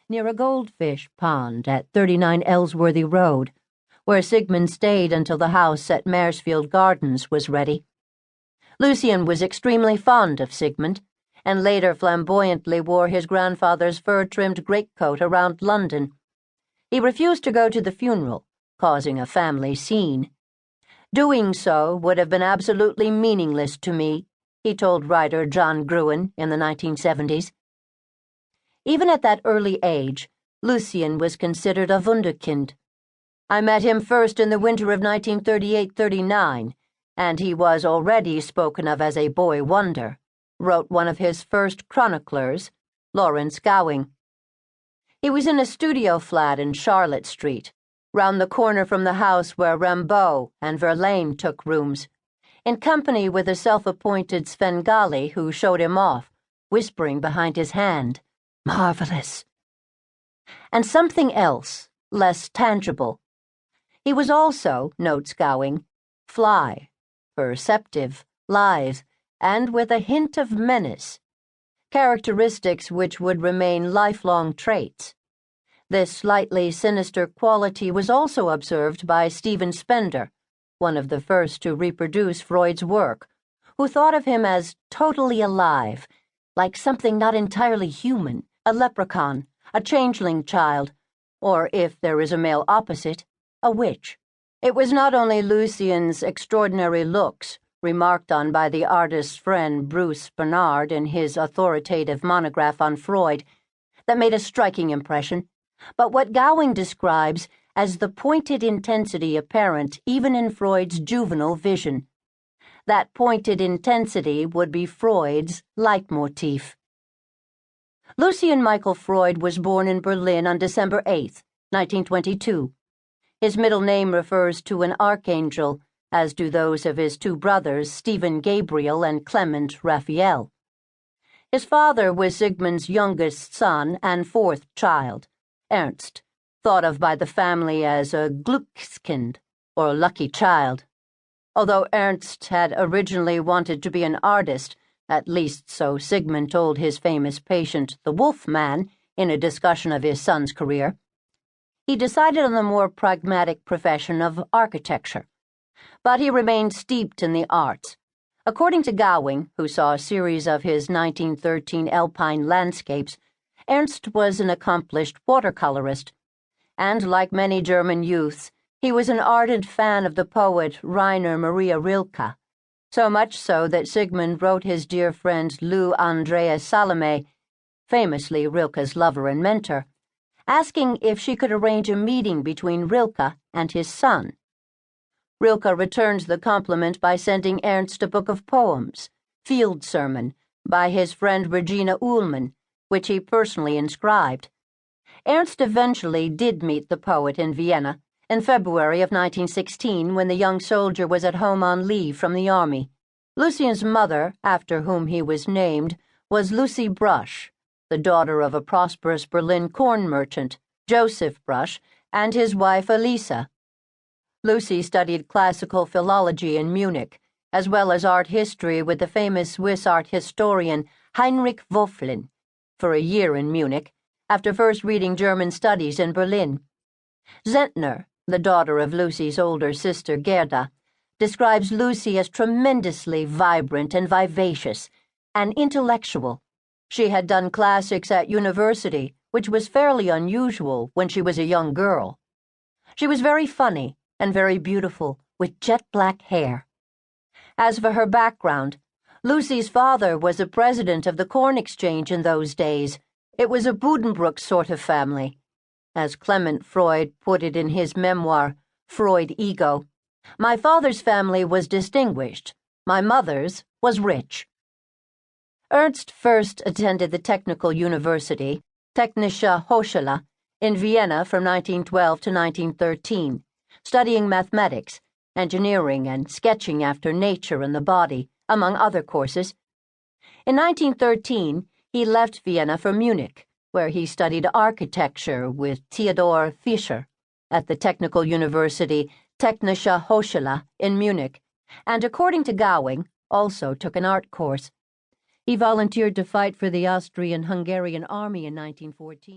near a goldfish pond at 39 Ellsworthy Road, where Sigmund stayed until the house at Maresfield Gardens was ready. Lucian was extremely fond of Sigmund, and later flamboyantly wore his grandfather's fur-trimmed greatcoat around London. He refused to go to the funeral, causing a family scene. "Doing so would have been absolutely meaningless to me," he told writer John Gruen in the 1970s. Even at that early age, Lucian was considered a wunderkind. "I met him first in the winter of 1938-39, and he was already spoken of as a boy wonder," wrote one of his first chroniclers, Lawrence Gowing. He was in a studio flat in Charlotte Street, round the corner from the house where Rimbaud and Verlaine took rooms, in company with a self-appointed Svengali who showed him off, whispering behind his hand, "Marvelous." And something else, less tangible. He was also, notes Gowing, fly, perceptive, lithe, and with a hint of menace, characteristics which would remain lifelong traits. This slightly sinister quality was also observed by Stephen Spender, one of the first to reproduce Freud's work, who thought of him as totally alive, like something not entirely human, a leprechaun, a changeling child, or, if there is a male opposite, a witch. It was not only Lucian's extraordinary looks, remarked on by the artist's friend Bruce Bernard in his authoritative monograph on Freud, that made a striking impression, but what Gowing describes as the pointed intensity apparent even in Freud's juvenile vision. That pointed intensity would be Freud's leitmotif. Lucian Michael Freud was born in Berlin on December 8, 1922. His middle name refers to an archangel, as do those of his two brothers, Stephen Gabriel and Clement Raphael. His father was Sigmund's youngest son and fourth child, Ernst, thought of by the family as a Glückskind, or lucky child. Although Ernst had originally wanted to be an artist, at least so Sigmund told his famous patient, the Wolf Man, in a discussion of his son's career, he decided on the more pragmatic profession of architecture. But he remained steeped in the arts. According to Gowing, who saw a series of his 1913 alpine landscapes, Ernst was an accomplished watercolorist, and like many German youths, he was an ardent fan of the poet Rainer Maria Rilke, so much so that Sigmund wrote his dear friend Lou Andreas Salome, famously Rilke's lover and mentor, asking if she could arrange a meeting between Rilke and his son. Rilke returned the compliment by sending Ernst a book of poems, Field Sermon, by his friend Regina Ullmann, which he personally inscribed. Ernst eventually did meet the poet in Vienna in February of 1916 when the young soldier was at home on leave from the army. Lucian's mother, after whom he was named, was Lucy Brush, the daughter of a prosperous Berlin corn merchant, Joseph Brush, and his wife Elisa. Lucy studied classical philology in Munich, as well as art history with the famous Swiss art historian Heinrich Wöfflin, for a year in Munich, after first reading German studies in Berlin. Zentner, the daughter of Lucy's older sister Gerda, describes Lucy as tremendously vibrant and vivacious, and intellectual. She had done classics at university, which was fairly unusual when she was a young girl. She was very funny and very beautiful, with jet-black hair. As for her background, Lucy's father was a president of the Corn Exchange in those days. It was a Buddenbrook sort of family. As Clement Freud put it in his memoir, Freud Ego, "My father's family was distinguished. My mother's was rich." Ernst first attended the Technical University, Technische Hochschule, in Vienna from 1912 to 1913, studying mathematics, engineering, and sketching after nature and the body, among other courses. In 1913, he left Vienna for Munich, where he studied architecture with Theodor Fischer at the Technical University Technische Hochschule in Munich, and according to Gowing, also took an art course. He volunteered to fight for the Austrian-Hungarian army in 1914.